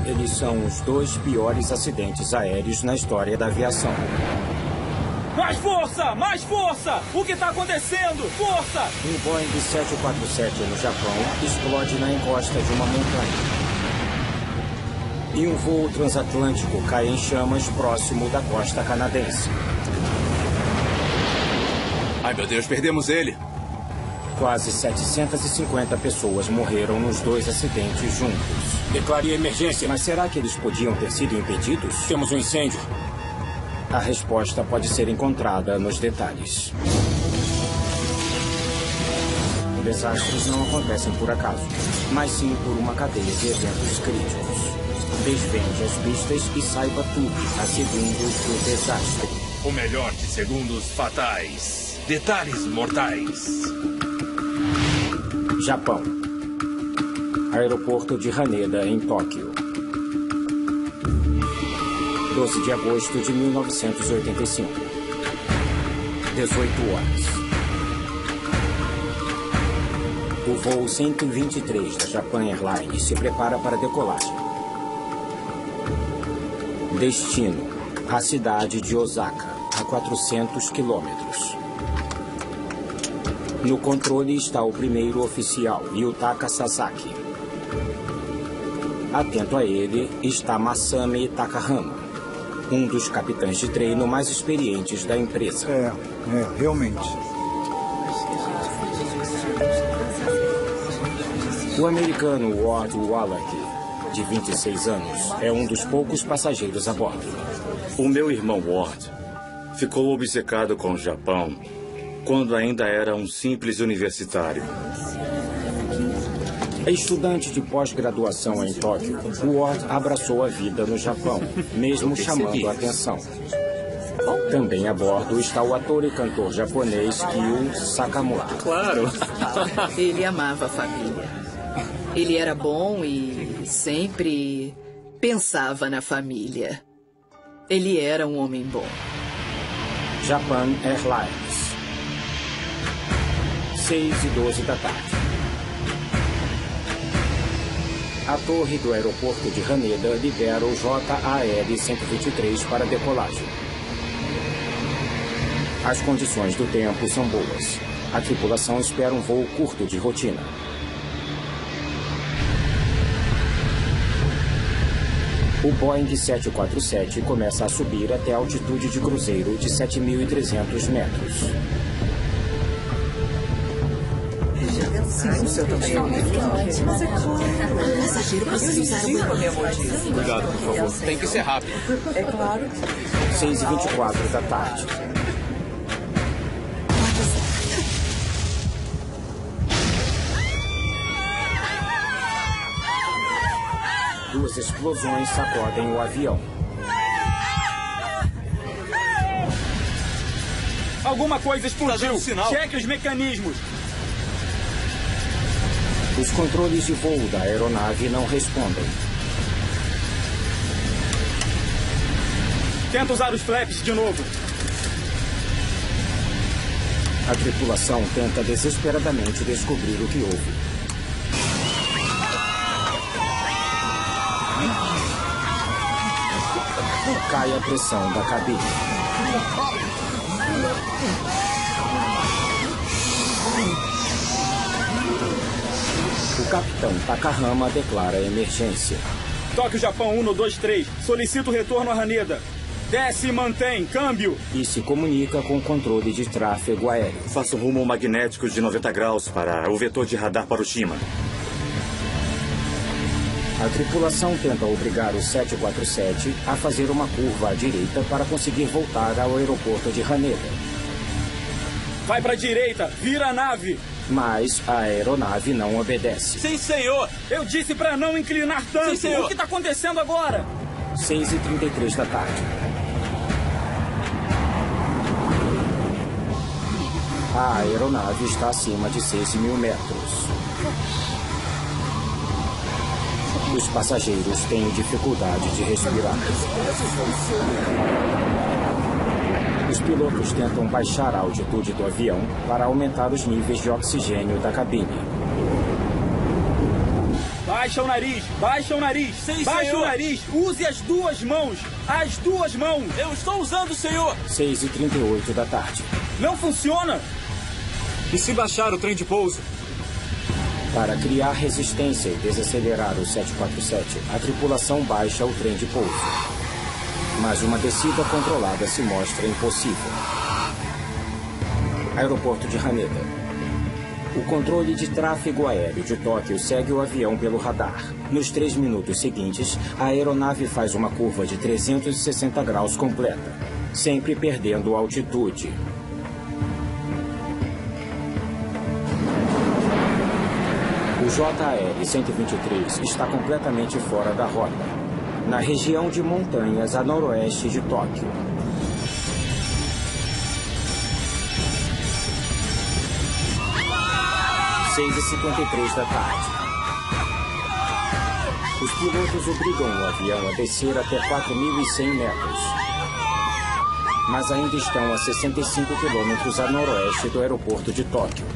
Eles são os 2 piores acidentes aéreos na história da aviação. Mais força! Mais força! O que está acontecendo? Força! Um Boeing 747 no Japão explode na encosta de uma montanha. E um voo transatlântico cai em chamas próximo da costa canadense. Ai, meu Deus, perdemos ele. Quase 750 pessoas morreram nos 2 acidentes juntos. Declare emergência. Mas será que eles podiam ter sido impedidos? Temos um incêndio. A resposta pode ser encontrada nos detalhes. Desastres não acontecem por acaso, mas sim por uma cadeia de eventos críticos. Desvende as pistas e saiba tudo a segundos do desastre. O melhor de segundos fatais. Detalhes mortais. Japão. Aeroporto de Haneda, em Tóquio. 12 de agosto de 1985. 18 horas. O voo 123 da Japan Airlines se prepara para decolagem. Destino: a cidade de Osaka, a 400 quilômetros. No controle está o primeiro oficial, Yutaka Sasaki. Atento a ele está Masami Takahama, um dos capitães de treino mais experientes da empresa. Realmente. O americano Ward Wallach, de 26 anos, é um dos poucos passageiros a bordo. O meu irmão Ward ficou obcecado com o Japão quando ainda era um simples universitário. Estudante de pós-graduação em Tóquio, Ward abraçou a vida no Japão, mesmo chamando a atenção. Também a bordo está o ator e cantor japonês Kyu Sakamoto. Claro. Ele amava a família. Ele era bom e sempre pensava na família. Ele era um homem bom. Japan Airlines. 6:12 da tarde. A torre do aeroporto de Haneda libera o JAL-123 para decolagem. As condições do tempo são boas. A tripulação espera um voo curto de rotina. O Boeing 747 começa a subir até a altitude de cruzeiro de 7.300 metros. Sim, o seu também. Passageiro precisa usar o Cuidado, por favor. Tem que ser rápido. É claro. 6:24 da tarde. Duas explosões sacodem o avião. Alguma coisa explodiu. Sinal. Cheque os mecanismos. Os controles de voo da aeronave não respondem. Tenta usar os flaps de novo. A tripulação tenta desesperadamente descobrir o que houve. Cai a pressão da cabine. O capitão Takahama declara emergência. Tóquio, Japão 123. Solicito retorno a Haneda. Desce e mantém. Câmbio. E se comunica com o controle de tráfego aéreo. Faça um rumo magnético de 90 graus para o vetor de radar para o Shima. A tripulação tenta obrigar o 747 a fazer uma curva à direita para conseguir voltar ao aeroporto de Haneda. Vai pra direita. Vira a nave. Mas a aeronave não obedece. Sim, senhor. Eu disse pra não inclinar tanto. Sim, senhor. O que tá acontecendo agora? 6:33 da tarde. A aeronave está acima de 6.000 metros. Os passageiros têm dificuldade de respirar. Os pilotos tentam baixar a altitude do avião para aumentar os níveis de oxigênio da cabine. Vai Baixa o nariz, baixa o nariz. Sim, baixa senhor. o nariz. Use as duas mãos. As duas mãos. Eu estou usando, senhor. 6h38 da tarde. Não funciona. E se baixar o trem de pouso? Para criar resistência e desacelerar o 747, a tripulação baixa o trem de pouso. Mas uma descida controlada se mostra impossível. Aeroporto de Haneda. O controle de tráfego aéreo de Tóquio segue o avião pelo radar. Nos 3 minutos seguintes, a aeronave faz uma curva de 360 graus completa, sempre perdendo altitude. O JR-123 está completamente fora da rota, na região de montanhas a noroeste de Tóquio. 6h53 da tarde. Os pilotos obrigam o avião a descer até 4.100 metros. Mas ainda estão a 65 quilômetros a noroeste do aeroporto de Tóquio.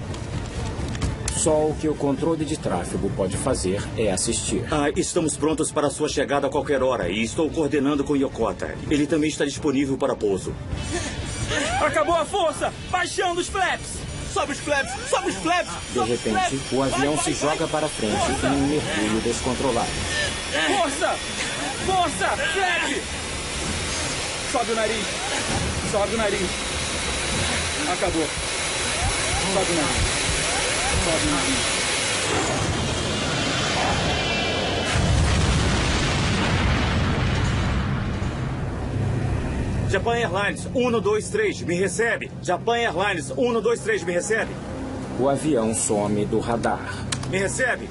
Só o que o controle de tráfego pode fazer é assistir. Estamos prontos para a sua chegada a qualquer hora e estou coordenando com Yokota. Ele também está disponível para pouso. Acabou a força. Baixando os flaps. Sobe os flaps, sobe os flaps. De repente, o avião se joga para frente em um mergulho descontrolado. Força! Força! Flap! Sobe o nariz. Sobe o nariz. Acabou. Sobe o nariz. Sobe o nariz. Japan Airlines 123, me recebe. Japan Airlines 123, me recebe. O avião some do radar. Me recebe.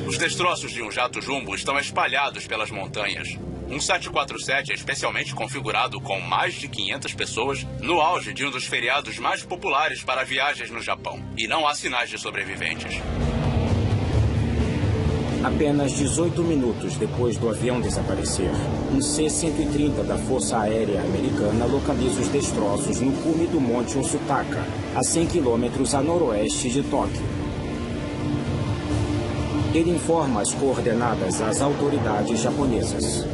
Os destroços de um jato jumbo estão espalhados pelas montanhas. Um 747 é especialmente configurado com mais de 500 pessoas no auge de um dos feriados mais populares para viagens no Japão. E não há sinais de sobreviventes. Apenas 18 minutos depois do avião desaparecer, um C-130 da Força Aérea Americana localiza os destroços no cume do Monte Osutaka, a 100 quilômetros a noroeste de Tóquio. Ele informa as coordenadas às autoridades japonesas.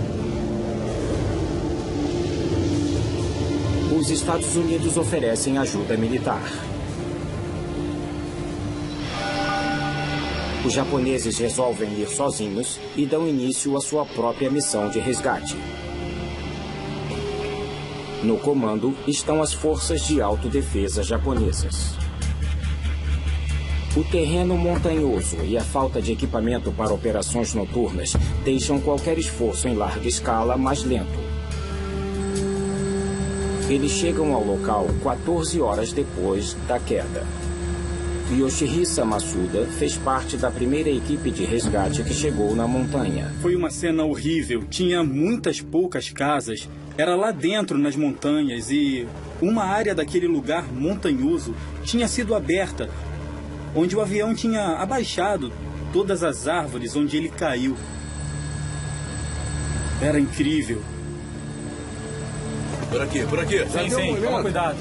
Os Estados Unidos oferecem ajuda militar. Os japoneses resolvem ir sozinhos e dão início à sua própria missão de resgate. No comando estão as forças de autodefesa japonesas. O terreno montanhoso e a falta de equipamento para operações noturnas deixam qualquer esforço em larga escala mais lento. Eles chegam ao local 14 horas depois da queda. Yoshihisa Masuda fez parte da primeira equipe de resgate que chegou na montanha. Foi uma cena horrível. Tinha muitas poucas casas. Era lá dentro, nas montanhas, e uma área daquele lugar montanhoso tinha sido aberta, onde o avião tinha abaixado todas as árvores onde ele caiu. Era incrível. Por aqui, por aqui. Sim, toma cuidado.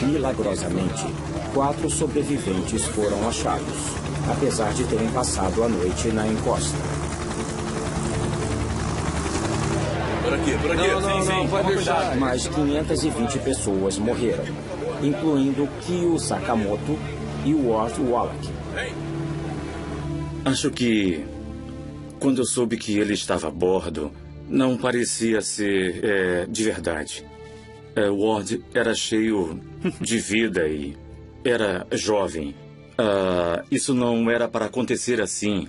Milagrosamente, 4 sobreviventes foram achados, apesar de terem passado a noite na encosta. Por aqui, por aqui. Sim, toma cuidado. Mais 520 pessoas morreram, incluindo Kyo Sakamoto e Ward Wallach. Acho que, quando eu soube que ele estava a bordo, não parecia ser de verdade. Ward era cheio de vida e era jovem. Isso não era para acontecer assim.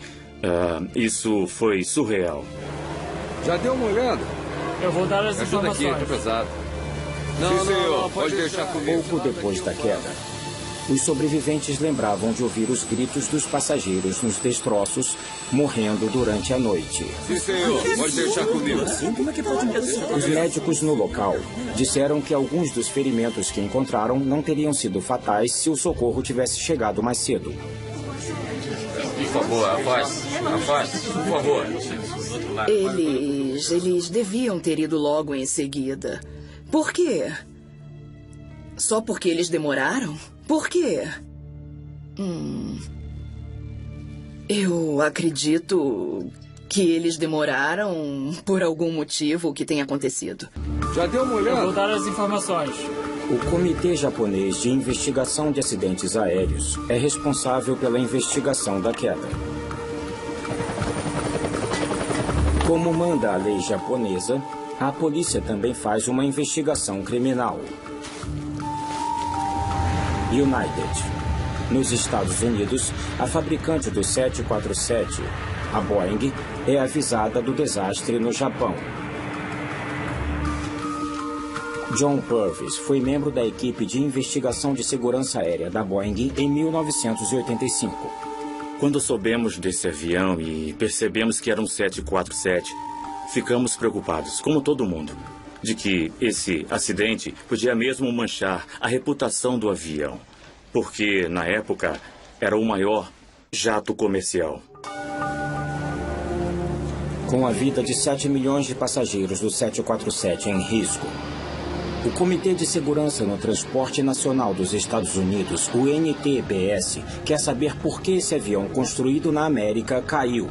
Isso foi surreal. Já deu uma olhada? Eu vou dar as Ajuda aqui, informações. tá pesado. Não, pode deixar comigo. Pouco depois da queda, os sobreviventes lembravam de ouvir os gritos dos passageiros nos destroços, morrendo durante a noite. Sim, senhor, pode deixar comigo. Os médicos no local disseram que alguns dos ferimentos que encontraram não teriam sido fatais se o socorro tivesse chegado mais cedo. Por favor, afaste, por favor. Eles deviam ter ido logo em seguida. Por quê? Só porque eles demoraram? Por quê? Eu acredito que eles demoraram por algum motivo que tenha acontecido. Já deu uma Eu olhada? vou dar as informações. O Comitê Japonês de Investigação de Acidentes Aéreos é responsável pela investigação da queda. Como manda a lei japonesa, a polícia também faz uma investigação criminal. United. Nos Estados Unidos, a fabricante do 747, a Boeing, é avisada do desastre no Japão. John Purvis foi membro da equipe de investigação de segurança aérea da Boeing em 1985. Quando soubemos desse avião e percebemos que era um 747, ficamos preocupados, como todo mundo, de que esse acidente podia mesmo manchar a reputação do avião, porque, na época, era o maior jato comercial. Com a vida de 7 milhões de passageiros do 747 em risco, o Comitê de Segurança no Transporte Nacional dos Estados Unidos, o NTBS, quer saber por que esse avião construído na América caiu.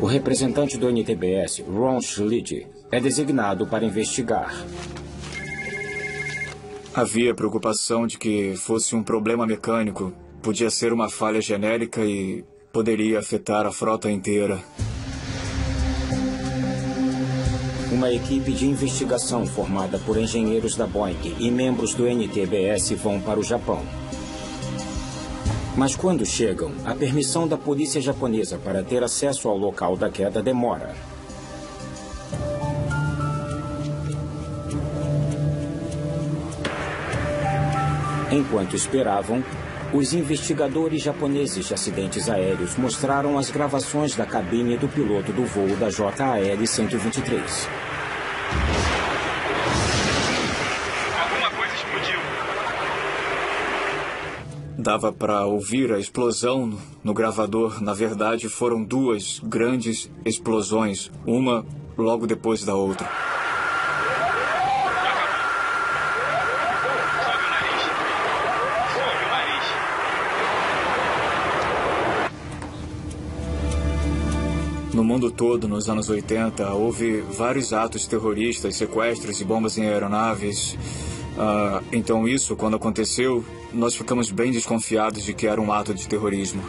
O representante do NTBS, Ron Schlid, é designado para investigar. Havia preocupação de que fosse um problema mecânico. Podia ser uma falha genérica e poderia afetar a frota inteira. Uma equipe de investigação formada por engenheiros da Boeing e membros do NTBS vão para o Japão. Mas quando chegam, a permissão da polícia japonesa para ter acesso ao local da queda demora. Enquanto esperavam, os investigadores japoneses de acidentes aéreos mostraram as gravações da cabine do piloto do voo da JAL-123. Alguma coisa explodiu. Dava para ouvir a explosão no gravador. Na verdade, foram duas grandes explosões, uma logo depois da outra. No mundo todo, nos anos 80, houve vários atos terroristas, sequestros e bombas em aeronaves. Então isso, quando aconteceu, nós ficamos bem desconfiados de que era um ato de terrorismo.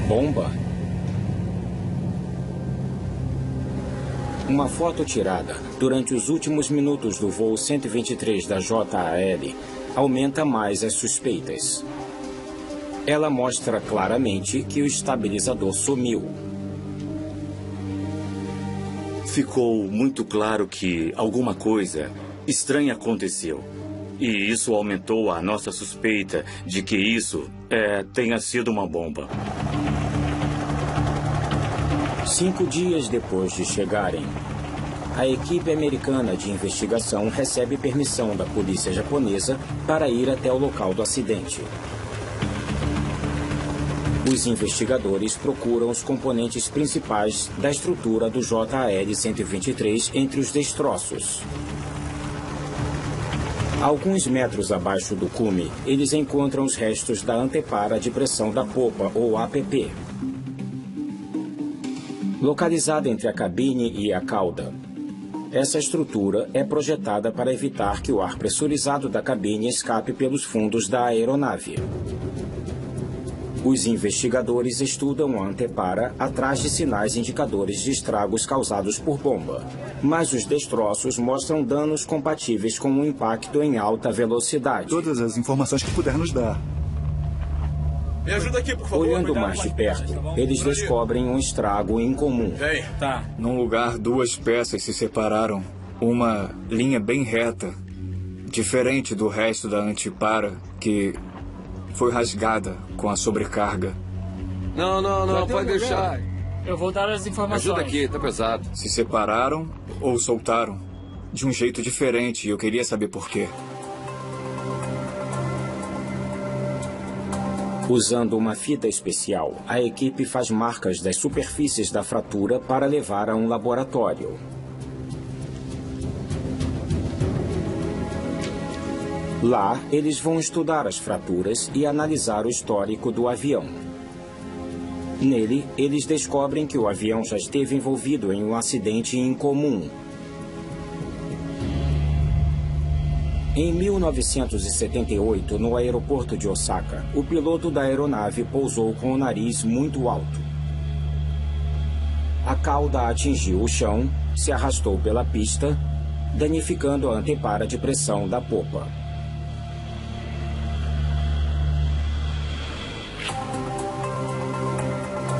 Bomba? Uma foto tirada durante os últimos minutos do voo 123 da JAL aumenta mais as suspeitas. Ela mostra claramente que o estabilizador sumiu. Ficou muito claro que alguma coisa estranha aconteceu. E isso aumentou a nossa suspeita de que isso tenha sido uma bomba. 5 dias depois de chegarem, a equipe americana de investigação recebe permissão da polícia japonesa para ir até o local do acidente. Os investigadores procuram os componentes principais da estrutura do JAL-123 entre os destroços. Alguns metros abaixo do cume, eles encontram os restos da antepara de pressão da popa, ou APP. Localizada entre a cabine e a cauda, essa estrutura é projetada para evitar que o ar pressurizado da cabine escape pelos fundos da aeronave. Os investigadores estudam a antepara atrás de sinais indicadores de estragos causados por bomba. Mas os destroços mostram danos compatíveis com um impacto em alta velocidade. Todas as informações que puder nos dar. Me ajuda aqui, por favor. Olhando mais de perto, eles descobrem um estrago incomum. Vem. Tá. Num lugar, duas peças se separaram. Uma linha bem reta, diferente do resto da antepara, que foi rasgada com a sobrecarga. Não, pode deixar. Eu vou dar as informações. Ajuda aqui, tá pesado. Se separaram ou soltaram de um jeito diferente e eu queria saber por quê. Usando uma fita especial, a equipe faz marcas das superfícies da fratura para levar a um laboratório. Lá, eles vão estudar as fraturas e analisar o histórico do avião. Nele, eles descobrem que o avião já esteve envolvido em um acidente incomum. Em 1978, no aeroporto de Osaka, o piloto da aeronave pousou com o nariz muito alto. A cauda atingiu o chão, se arrastou pela pista, danificando a antepara de pressão da popa.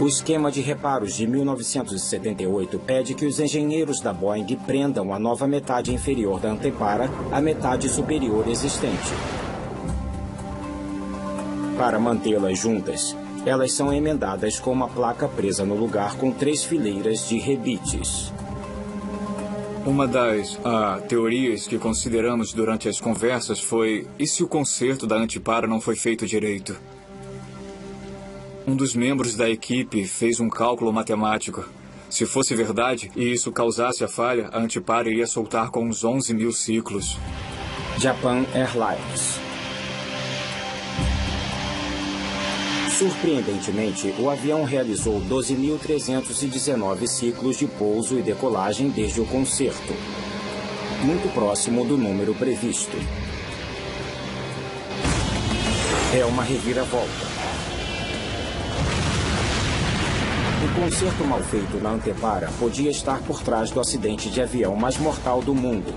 O esquema de reparos de 1978 pede que os engenheiros da Boeing prendam a nova metade inferior da antepara à metade superior existente. Para mantê-las juntas, elas são emendadas com uma placa presa no lugar com 3 fileiras de rebites. Uma das teorias que consideramos durante as conversas foi: e se o conserto da antepara não foi feito direito? Um dos membros da equipe fez um cálculo matemático. Se fosse verdade e isso causasse a falha, a antepara iria soltar com uns 11 mil ciclos. Japan Airlines. Surpreendentemente, o avião realizou 12.319 ciclos de pouso e decolagem desde o concerto, muito próximo do número previsto. É uma reviravolta. O conserto mal feito na antepara podia estar por trás do acidente de avião mais mortal do mundo.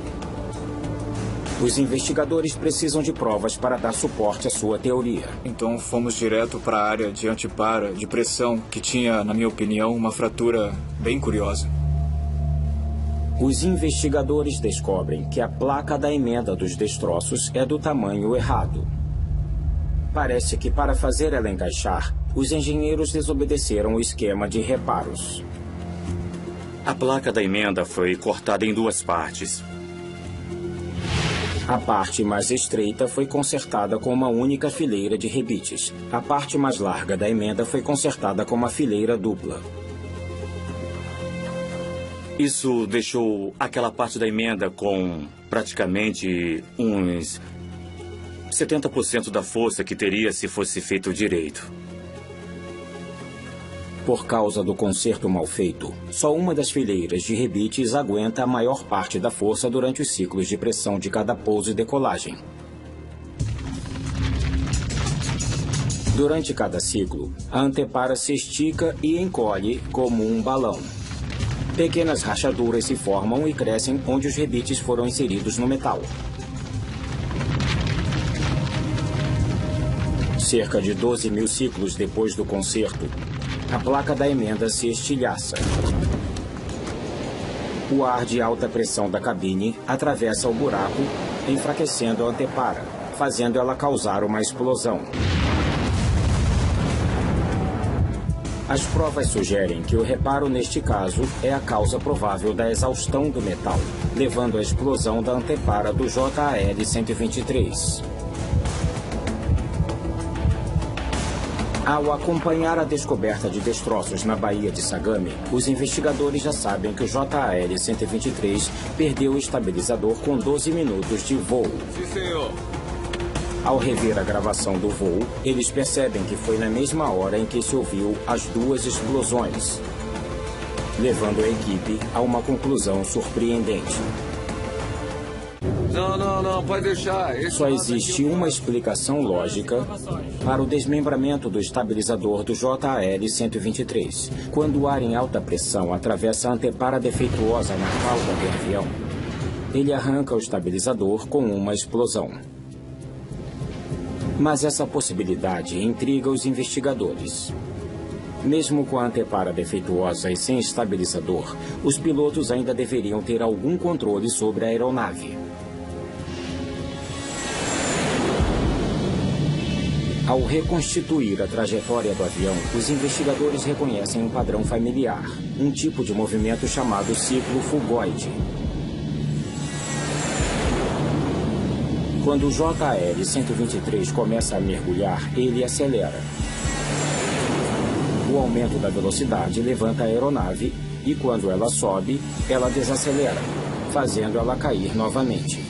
Os investigadores precisam de provas para dar suporte à sua teoria. Então fomos direto para a área de antepara de pressão, que tinha, na minha opinião, uma fratura bem curiosa. Os investigadores descobrem que a placa da emenda dos destroços é do tamanho errado. Parece que para fazer ela encaixar, os engenheiros desobedeceram o esquema de reparos. A placa da emenda foi cortada em 2 partes. A parte mais estreita foi consertada com uma única fileira de rebites. A parte mais larga da emenda foi consertada com uma fileira dupla. Isso deixou aquela parte da emenda com praticamente uns 70% da força que teria se fosse feito direito. Por causa do conserto mal feito, só uma das fileiras de rebites aguenta a maior parte da força durante os ciclos de pressão de cada pouso e decolagem. Durante cada ciclo, a antepara se estica e encolhe como um balão. Pequenas rachaduras se formam e crescem onde os rebites foram inseridos no metal. Cerca de 12 mil ciclos depois do conserto, a placa da emenda se estilhaça. O ar de alta pressão da cabine atravessa o buraco, enfraquecendo a antepara, fazendo ela causar uma explosão. As provas sugerem que o reparo neste caso é a causa provável da exaustão do metal, levando à explosão da antepara do JAL-123. Ao acompanhar a descoberta de destroços na Baía de Sagami, os investigadores já sabem que o JAL-123 perdeu o estabilizador com 12 minutos de voo. Sim, senhor. Ao rever a gravação do voo, eles percebem que foi na mesma hora em que se ouviu as 2 explosões, levando a equipe a uma conclusão surpreendente. Não, pode deixar. Só existe uma explicação lógica para o desmembramento do estabilizador do JAL-123. Quando o ar em alta pressão atravessa a antepara defeituosa na cauda do avião, ele arranca o estabilizador com uma explosão. Mas essa possibilidade intriga os investigadores. Mesmo com a antepara defeituosa e sem estabilizador, os pilotos ainda deveriam ter algum controle sobre a aeronave. Ao reconstituir a trajetória do avião, os investigadores reconhecem um padrão familiar, um tipo de movimento chamado ciclo fugoide. Quando o JAL-123 começa a mergulhar, ele acelera. O aumento da velocidade levanta a aeronave e, quando ela sobe, ela desacelera, fazendo ela cair novamente.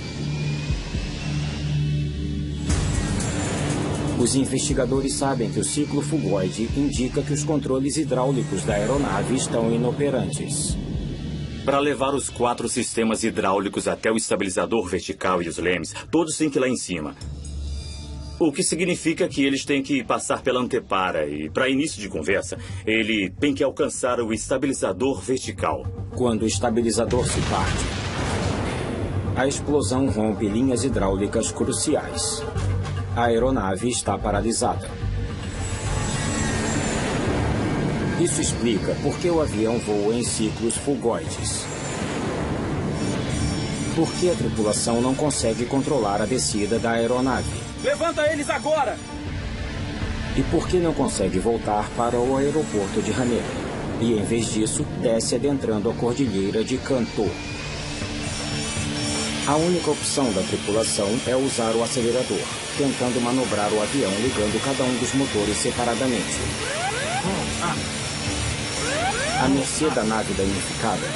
Os investigadores sabem que o ciclo fugoide indica que os controles hidráulicos da aeronave estão inoperantes. Para levar os 4 sistemas hidráulicos até o estabilizador vertical e os lemes, todos têm que ir lá em cima. O que significa que eles têm que passar pela antepara e, para início de conversa, ele tem que alcançar o estabilizador vertical. Quando o estabilizador se parte, a explosão rompe linhas hidráulicas cruciais. A aeronave está paralisada. Isso explica por que o avião voa em ciclos fugoides. Por que a tripulação não consegue controlar a descida da aeronave? Levanta eles agora! E por que não consegue voltar para o aeroporto de Haneda? E, em vez disso, desce adentrando a cordilheira de Cantor. A única opção da tripulação é usar o acelerador, tentando manobrar o avião ligando cada um dos motores separadamente. À mercê da nave danificada,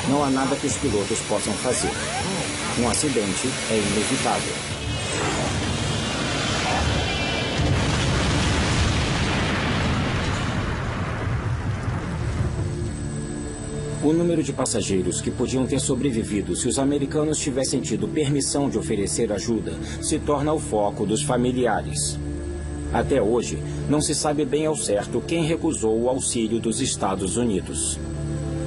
não há nada que os pilotos possam fazer. Um acidente é inevitável. O número de passageiros que podiam ter sobrevivido se os americanos tivessem tido permissão de oferecer ajuda se torna o foco dos familiares. Até hoje, não se sabe bem ao certo quem recusou o auxílio dos Estados Unidos.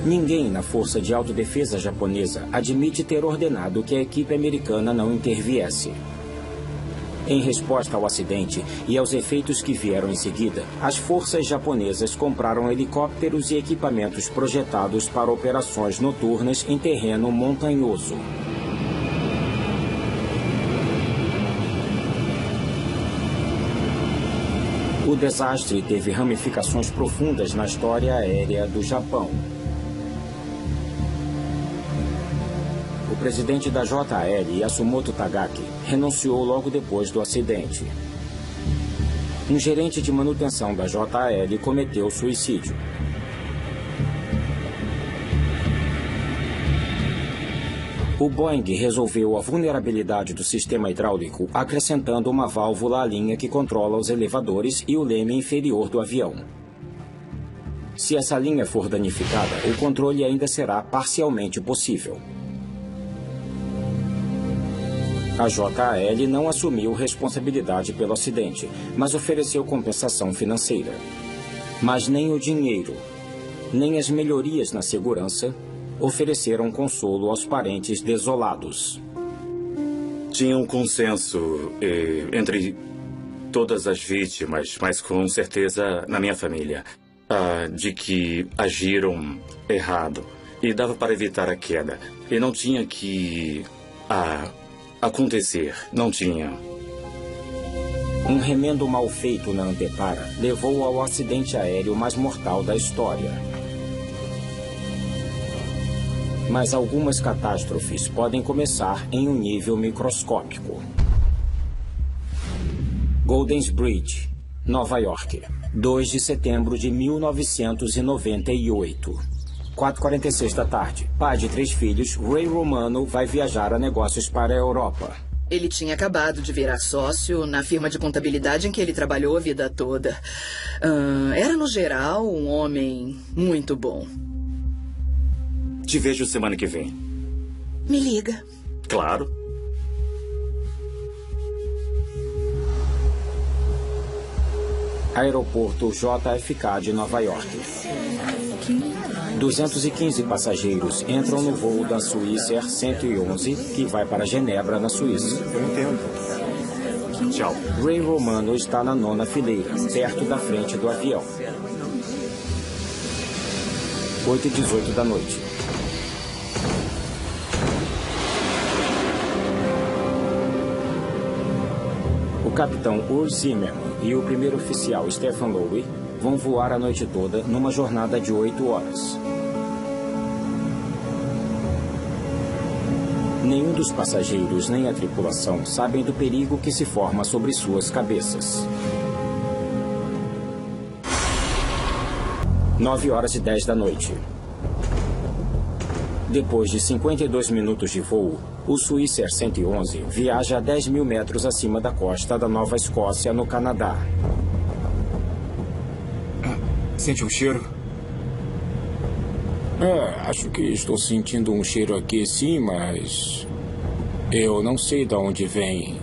Ninguém na Força de Autodefesa japonesa admite ter ordenado que a equipe americana não interviesse. Em resposta ao acidente e aos efeitos que vieram em seguida, as forças japonesas compraram helicópteros e equipamentos projetados para operações noturnas em terreno montanhoso. O desastre teve ramificações profundas na história aérea do Japão. O presidente da JAL, Yasumoto Tagaki, renunciou logo depois do acidente. Um gerente de manutenção da JAL cometeu suicídio. O Boeing resolveu a vulnerabilidade do sistema hidráulico acrescentando uma válvula à linha que controla os elevadores e o leme inferior do avião. Se essa linha for danificada, o controle ainda será parcialmente possível. A JAL não assumiu responsabilidade pelo acidente, mas ofereceu compensação financeira. Mas nem o dinheiro, nem as melhorias na segurança ofereceram consolo aos parentes desolados. Tinha um consenso entre todas as vítimas, mas com certeza na minha família, de que agiram errado e dava para evitar a queda. E não tinha que acontecer, não tinha. Um remendo mal feito na antepara levou ao acidente aéreo mais mortal da história. Mas algumas catástrofes podem começar em um nível microscópico. Golden's Bridge, Nova York, 2 de setembro de 1998. 4h46 da tarde. Pai de 3 filhos, Ray Romano vai viajar a negócios para a Europa. Ele tinha acabado de virar sócio na firma de contabilidade em que ele trabalhou a vida toda. Era, no geral, um homem muito bom. Te vejo semana que vem. Me liga. Claro. Aeroporto JFK de Nova York. 215 passageiros entram no voo da Swissair 111, que vai para Genebra, na Suíça. Tchau. Ray Romano está na 9ª fileira, perto da frente do avião. 8h18 da noite. O capitão Urs Zimmermann e o primeiro oficial Stefan Lowe vão voar a noite toda numa jornada de 8 horas. Nenhum dos passageiros nem a tripulação sabem do perigo que se forma sobre suas cabeças. 9h10 da noite. Depois de 52 minutos de voo, o Swissair 111 viaja a 10 mil metros acima da costa da Nova Escócia, no Canadá. Sente um cheiro? Acho que estou sentindo um cheiro aqui sim, mas eu não sei de onde vem.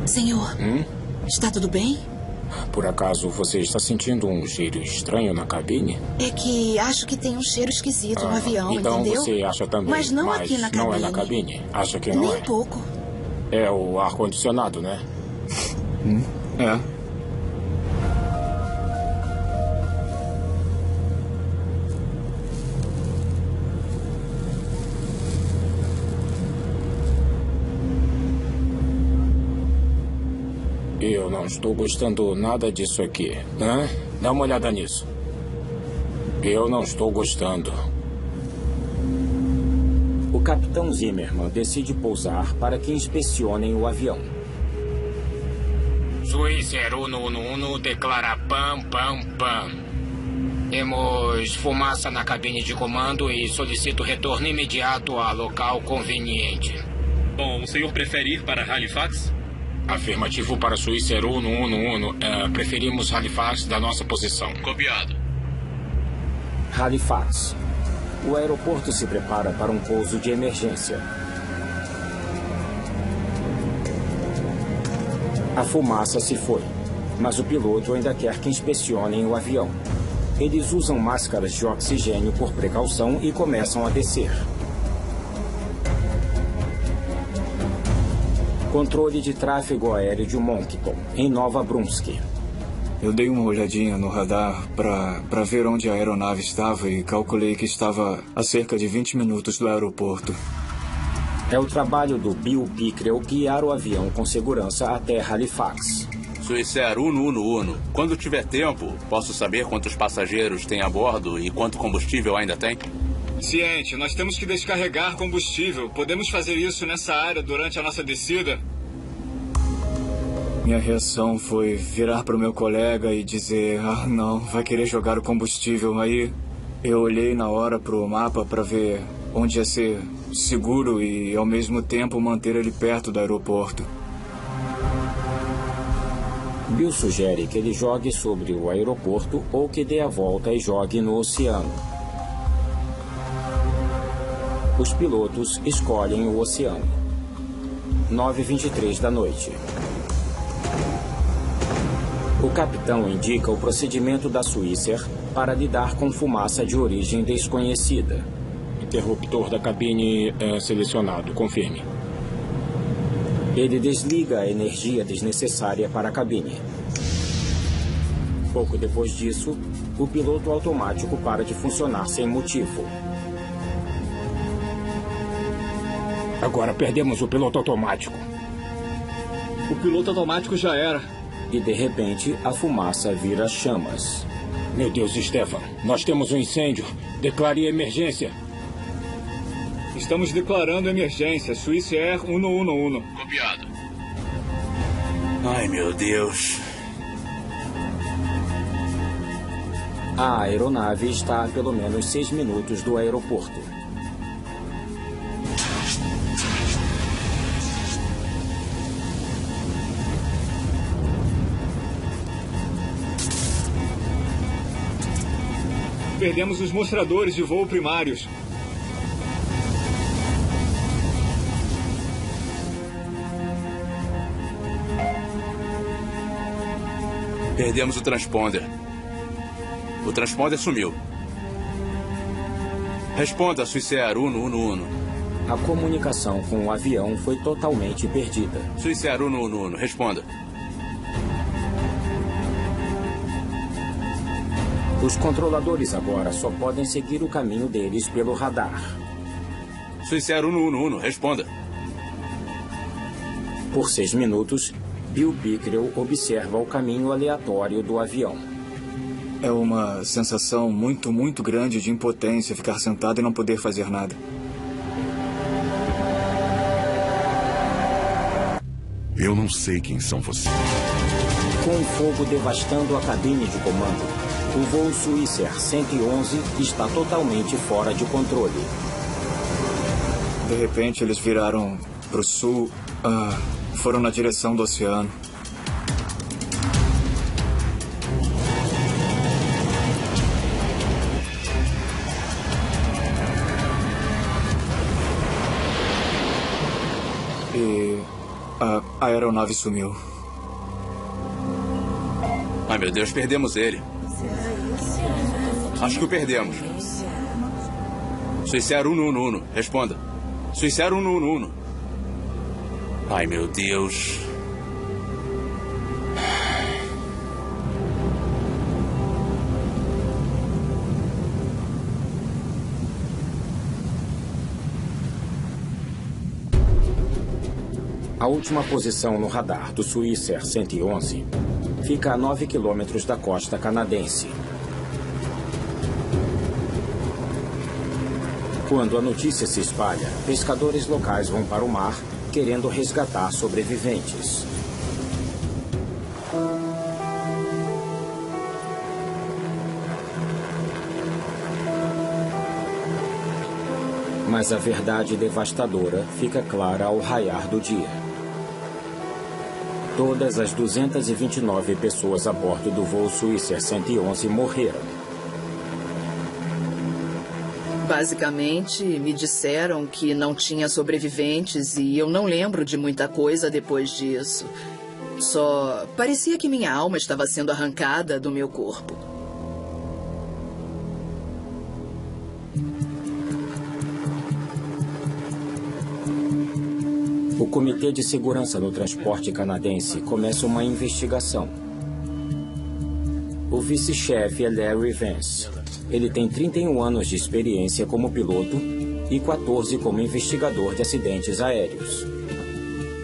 Senhor, está tudo bem? Por acaso você está sentindo um cheiro estranho na cabine? É que acho que tem um cheiro esquisito no avião, então entendeu? Você acha também, mas não aqui na cabine. Não é na cabine? Acha que não é? Nem pouco. É o ar-condicionado, né? É. Eu não estou gostando nada disso aqui. Dá uma olhada nisso. Eu não estou gostando. O capitão Zimmerman decide pousar para que inspecionem o avião. Swissair 111 declara pam, pam, pam. Temos fumaça na cabine de comando e solicito retorno imediato a local conveniente. Bom, o senhor prefere ir para Halifax? Afirmativo para Swissair 111. Preferimos Halifax da nossa posição. Copiado. Halifax. O aeroporto se prepara para um pouso de emergência. A fumaça se foi, mas o piloto ainda quer que inspecionem o avião. Eles usam máscaras de oxigênio por precaução e começam a descer. Controle de tráfego aéreo de Moncton, em Nova Brunswick. Eu dei uma olhadinha no radar para ver onde a aeronave estava e calculei que estava a cerca de 20 minutos do aeroporto. É o trabalho do Bill Pickrell guiar o avião com segurança até Halifax. Swissair 111. Quando tiver tempo, posso saber quantos passageiros tem a bordo e quanto combustível ainda tem? Ciente, nós temos que descarregar combustível. Podemos fazer isso nessa área durante a nossa descida? Minha reação foi virar para o meu colega e dizer: não, vai querer jogar o combustível. Aí eu olhei na hora para o mapa para ver onde ia ser seguro e, ao mesmo tempo, manter ele perto do aeroporto. Bill sugere que ele jogue sobre o aeroporto ou que dê a volta e jogue no oceano. Os pilotos escolhem o oceano. 9h23 da noite. O capitão indica o procedimento da Swissair para lidar com fumaça de origem desconhecida. Interruptor da cabine selecionado. Confirme. Ele desliga a energia desnecessária para a cabine. Pouco depois disso, o piloto automático para de funcionar sem motivo. Agora perdemos o piloto automático. O piloto automático já era. E de repente, a fumaça vira chamas. Meu Deus, Stefan, nós temos um incêndio. Declare emergência. Estamos declarando emergência. Swissair 111. Copiado. Ai, meu Deus. A aeronave está a pelo menos 6 minutos do aeroporto. Perdemos os mostradores de voo primários. Perdemos o transponder. O transponder sumiu. Responda, Swissair 111. A comunicação com o avião foi totalmente perdida. Swissair 111, responda. Os controladores agora só podem seguir o caminho deles pelo radar. Swissair 111, responda. Por 6 minutos, Bill Pickrell observa o caminho aleatório do avião. É uma sensação muito, muito grande de impotência ficar sentado e não poder fazer nada. Eu não sei quem são vocês. Com o fogo devastando a cabine de comando, o voo Swissair 111 está totalmente fora de controle. De repente, eles viraram para o sul, foram na direção do oceano. E a aeronave sumiu. Ai, meu Deus, perdemos ele. Acho que o perdemos. Swissair 111, responda. Swissair 111. Ai, meu Deus. A última posição no radar do Swissair 111 fica a 9 quilômetros da costa canadense. Quando a notícia se espalha, pescadores locais vão para o mar querendo resgatar sobreviventes. Mas a verdade devastadora fica clara ao raiar do dia. Todas as 229 pessoas a bordo do voo Swissair 111 morreram. Basicamente, me disseram que não tinha sobreviventes e eu não lembro de muita coisa depois disso. Só parecia que minha alma estava sendo arrancada do meu corpo. O Comitê de Segurança no Transporte Canadense começa uma investigação. O vice-chefe é Larry Vance. Ele tem 31 anos de experiência como piloto e 14 como investigador de acidentes aéreos.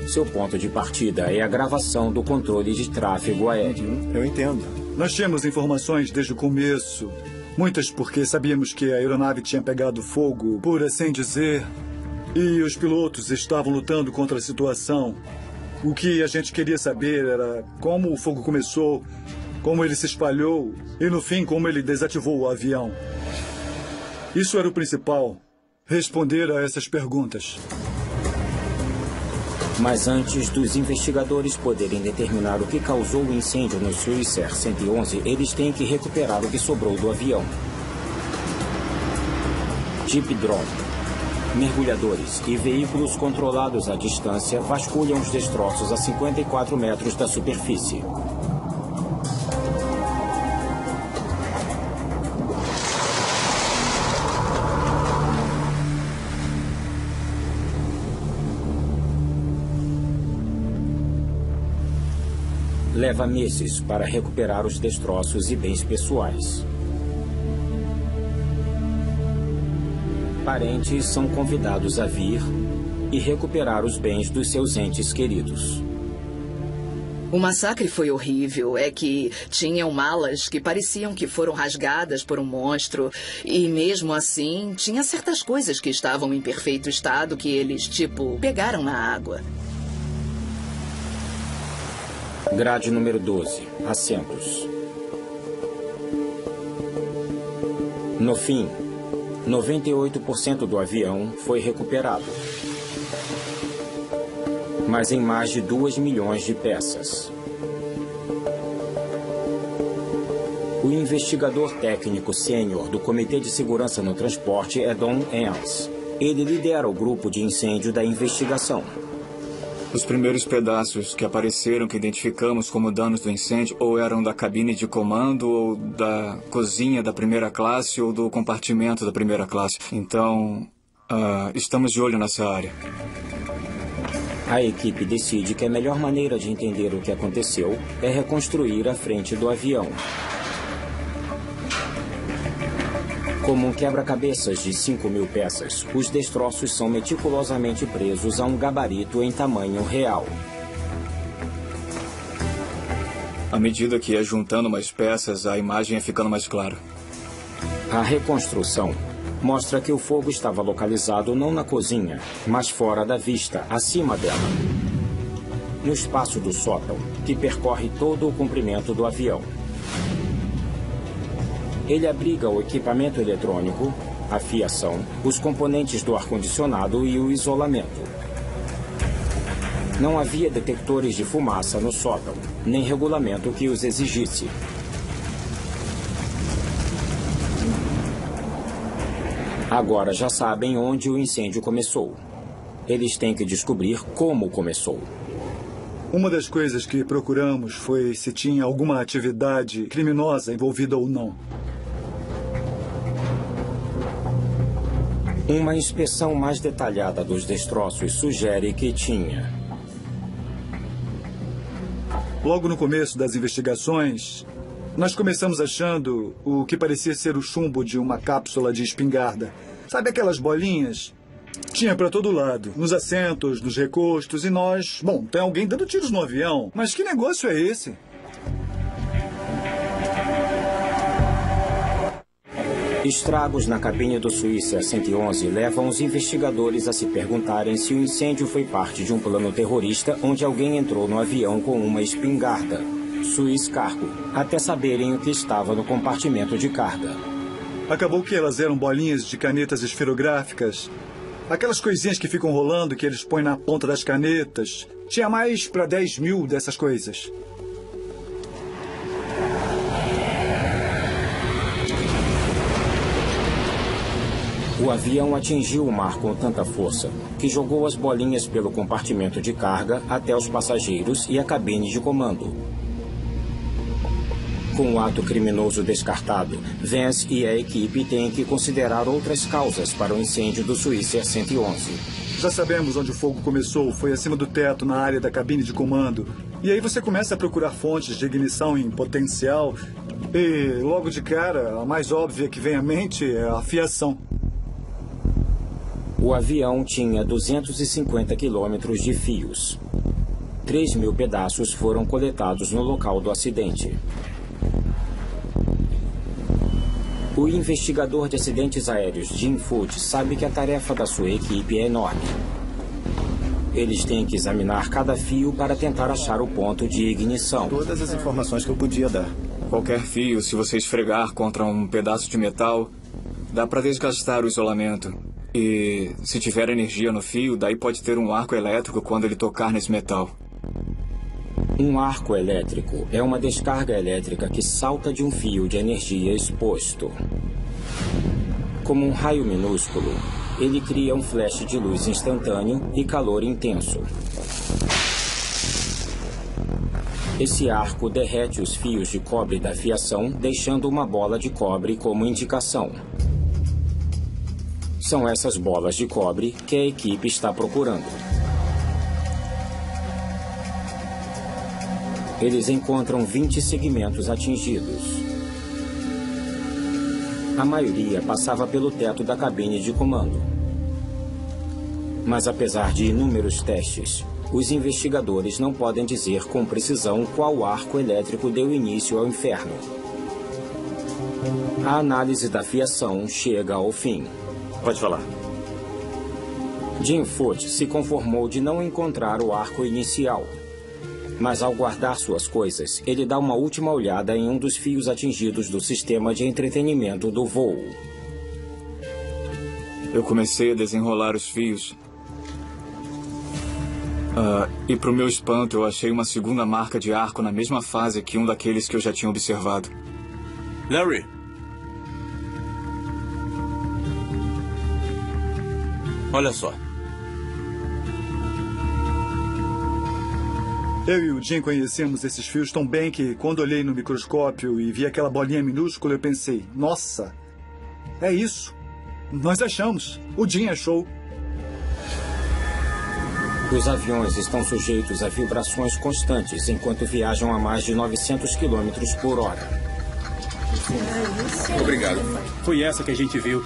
Seu ponto de partida é a gravação do controle de tráfego aéreo. Eu entendo. Nós tínhamos informações desde o começo. Muitas porque sabíamos que a aeronave tinha pegado fogo, por assim dizer. E os pilotos estavam lutando contra a situação. O que a gente queria saber era como o fogo começou, como ele se espalhou e, no fim, como ele desativou o avião. Isso era o principal, responder a essas perguntas. Mas antes dos investigadores poderem determinar o que causou o incêndio no Swissair 111, eles têm que recuperar o que sobrou do avião. Jeep Drone, mergulhadores e veículos controlados à distância vasculham os destroços a 54 metros da superfície. Leva meses para recuperar os destroços e bens pessoais. Parentes são convidados a vir e recuperar os bens dos seus entes queridos. O massacre foi horrível. É que tinham malas que pareciam que foram rasgadas por um monstro. E mesmo assim, tinha certas coisas que estavam em perfeito estado que eles, pegaram na água. Grade número 12. Assentos. No fim, 98% do avião foi recuperado. Mas em mais de 2 milhões de peças. O investigador técnico sênior do Comitê de Segurança no Transporte é Don Enns. Ele lidera o grupo de incêndio da investigação. Os primeiros pedaços que apareceram, que identificamos como danos do incêndio, ou eram da cabine de comando, ou da cozinha da primeira classe, ou do compartimento da primeira classe. Então, estamos de olho nessa área. A equipe decide que a melhor maneira de entender o que aconteceu é reconstruir a frente do avião. Como um quebra-cabeças de 5.000 peças, os destroços são meticulosamente presos a um gabarito em tamanho real. À medida que ia juntando mais peças, a imagem ia ficando mais clara. A reconstrução mostra que o fogo estava localizado não na cozinha, mas fora da vista, acima dela. no espaço do sótão, que percorre todo o comprimento do avião. Ele abriga o equipamento eletrônico, a fiação, os componentes do ar-condicionado e o isolamento. Não havia detectores de fumaça no sótão, nem regulamento que os exigisse. Agora já sabem onde o incêndio começou. Eles têm que descobrir como começou. Uma das coisas que procuramos foi se tinha alguma atividade criminosa envolvida ou não. Uma inspeção mais detalhada dos destroços sugere que tinha. Logo no começo das investigações, nós começamos achando o que parecia ser o chumbo de uma cápsula de espingarda. Sabe aquelas bolinhas? Tinha para todo lado, nos assentos, nos recostos, e nós... Bom, tem alguém dando tiros no avião, mas que negócio é esse? Estragos na cabine do Swissair 111 levam os investigadores a se perguntarem se o incêndio foi parte de um plano terrorista onde alguém entrou no avião com uma espingarda, Swiss Cargo, até saberem o que estava no compartimento de carga. Acabou que elas eram bolinhas de canetas esferográficas. Aquelas coisinhas que ficam rolando que eles põem na ponta das canetas. Tinha mais para 10 mil dessas coisas. O avião atingiu o mar com tanta força que jogou as bolinhas pelo compartimento de carga até os passageiros e a cabine de comando. Com o ato criminoso descartado, Vance e a equipe têm que considerar outras causas para o incêndio do Swissair 111. Já sabemos onde o fogo começou, foi acima do teto, na área da cabine de comando. E aí você começa a procurar fontes de ignição em potencial e, logo de cara, a mais óbvia que vem à mente é a fiação. O avião tinha 250 quilômetros de fios. 3.000 pedaços foram coletados no local do acidente. O investigador de acidentes aéreos, Jim Foote, sabe que a tarefa da sua equipe é enorme. Eles têm que examinar cada fio para tentar achar o ponto de ignição. Todas as informações que eu podia dar. Qualquer fio, se você esfregar contra um pedaço de metal, dá para desgastar o isolamento. E se tiver energia no fio, daí pode ter um arco elétrico quando ele tocar nesse metal. Um arco elétrico é uma descarga elétrica que salta de um fio de energia exposto. Como um raio minúsculo, ele cria um flash de luz instantâneo e calor intenso. Esse arco derrete os fios de cobre da fiação, deixando uma bola de cobre como indicação. São essas bolas de cobre que a equipe está procurando. Eles encontram 20 segmentos atingidos. A maioria passava pelo teto da cabine de comando. Mas apesar de inúmeros testes, os investigadores não podem dizer com precisão qual arco elétrico deu início ao inferno. A análise da fiação chega ao fim. Pode falar. Jim Foote se conformou de não encontrar o arco inicial. Mas ao guardar suas coisas, ele dá uma última olhada em um dos fios atingidos do sistema de entretenimento do voo. Eu comecei a desenrolar os fios. E para o meu espanto, eu achei uma segunda marca de arco na mesma fase que um daqueles que eu já tinha observado. Larry. Olha só. Eu e o Jim conhecemos esses fios tão bem que, quando olhei no microscópio e vi aquela bolinha minúscula, eu pensei, nossa, é isso. Nós achamos. O Jim achou. Os aviões estão sujeitos a vibrações constantes enquanto viajam a mais de 900 km por hora. Obrigado. Foi essa que a gente viu.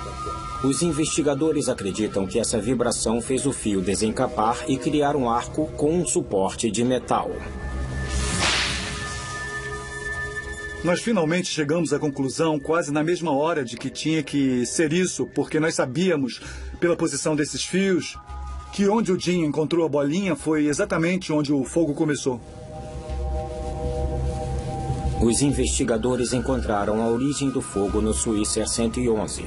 Os investigadores acreditam que essa vibração fez o fio desencapar e criar um arco com um suporte de metal. Nós finalmente chegamos à conclusão, quase na mesma hora, de que tinha que ser isso, porque nós sabíamos, pela posição desses fios, que onde o Jim encontrou a bolinha foi exatamente onde o fogo começou. Os investigadores encontraram a origem do fogo no Swisher 111,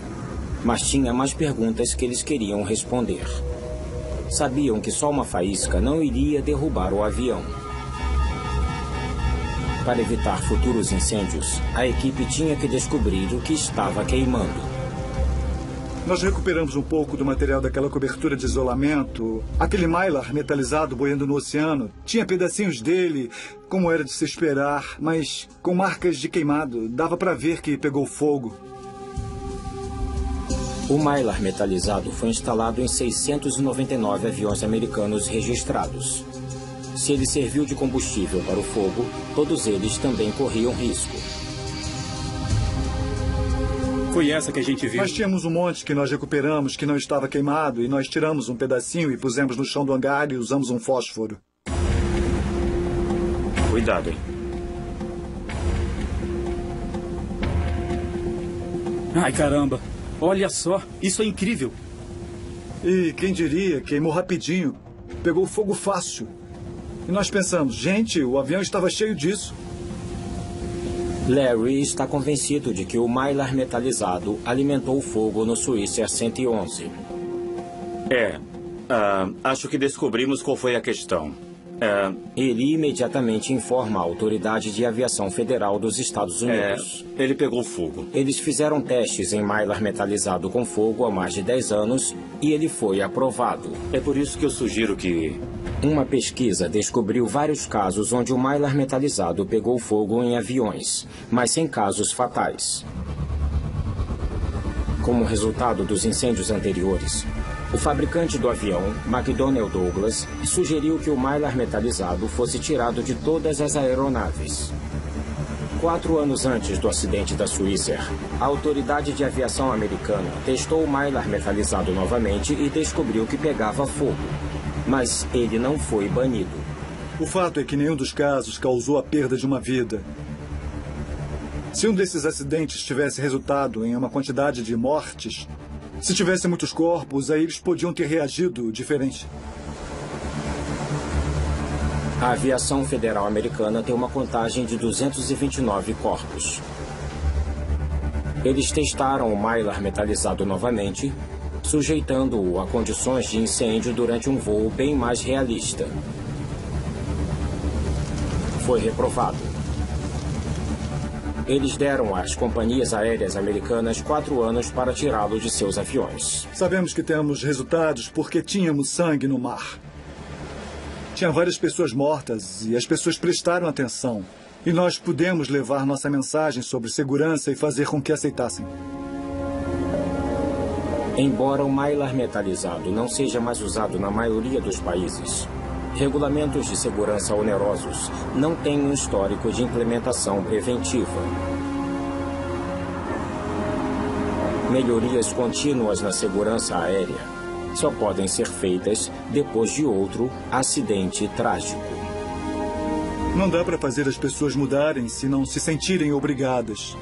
mas tinha mais perguntas que eles queriam responder. Sabiam que só uma faísca não iria derrubar o avião. Para evitar futuros incêndios, a equipe tinha que descobrir o que estava queimando. Nós recuperamos um pouco do material daquela cobertura de isolamento. Aquele mylar metalizado boiando no oceano. Tinha pedacinhos dele, como era de se esperar, mas com marcas de queimado. Dava para ver que pegou fogo. O mylar metalizado foi instalado em 699 aviões americanos registrados. Se ele serviu de combustível para o fogo, todos eles também corriam risco. Foi essa que a gente viu. Nós tínhamos um monte que nós recuperamos que não estava queimado e nós tiramos um pedacinho e pusemos no chão do hangar e usamos um fósforo. Cuidado, hein? Ai, caramba. Olha só, isso é incrível. E quem diria, queimou rapidinho. Pegou fogo fácil. E nós pensamos, gente, o avião estava cheio disso. Larry está convencido de que o mylar metalizado alimentou o fogo no Swisher 111. Acho que descobrimos qual foi a questão. Ele imediatamente informa a Autoridade de Aviação Federal dos Estados Unidos. Ele pegou fogo. Eles fizeram testes em mylar metalizado com fogo há mais de 10 anos e ele foi aprovado. É por isso que eu sugiro que... Uma pesquisa descobriu vários casos onde o mylar metalizado pegou fogo em aviões, mas sem casos fatais. Como resultado dos incêndios anteriores, o fabricante do avião, McDonnell Douglas, sugeriu que o mylar metalizado fosse tirado de todas as aeronaves. 4 anos antes do acidente da Swisher, a Autoridade de Aviação Americana testou o mylar metalizado novamente e descobriu que pegava fogo. Mas ele não foi banido. O fato é que nenhum dos casos causou a perda de uma vida. Se um desses acidentes tivesse resultado em uma quantidade de mortes, se tivesse muitos corpos, aí eles podiam ter reagido diferente. A aviação federal americana tem uma contagem de 229 corpos. Eles testaram o mylar metalizado novamente, sujeitando-o a condições de incêndio durante um voo bem mais realista. Foi reprovado. Eles deram às companhias aéreas americanas 4 anos para tirá-lo de seus aviões. Sabemos que temos resultados porque tínhamos sangue no mar. Tinha várias pessoas mortas e as pessoas prestaram atenção. E nós pudemos levar nossa mensagem sobre segurança e fazer com que aceitassem. Embora o mylar metalizado não seja mais usado na maioria dos países, regulamentos de segurança onerosos não têm um histórico de implementação preventiva. Melhorias contínuas na segurança aérea só podem ser feitas depois de outro acidente trágico. Não dá para fazer as pessoas mudarem se não se sentirem obrigadas.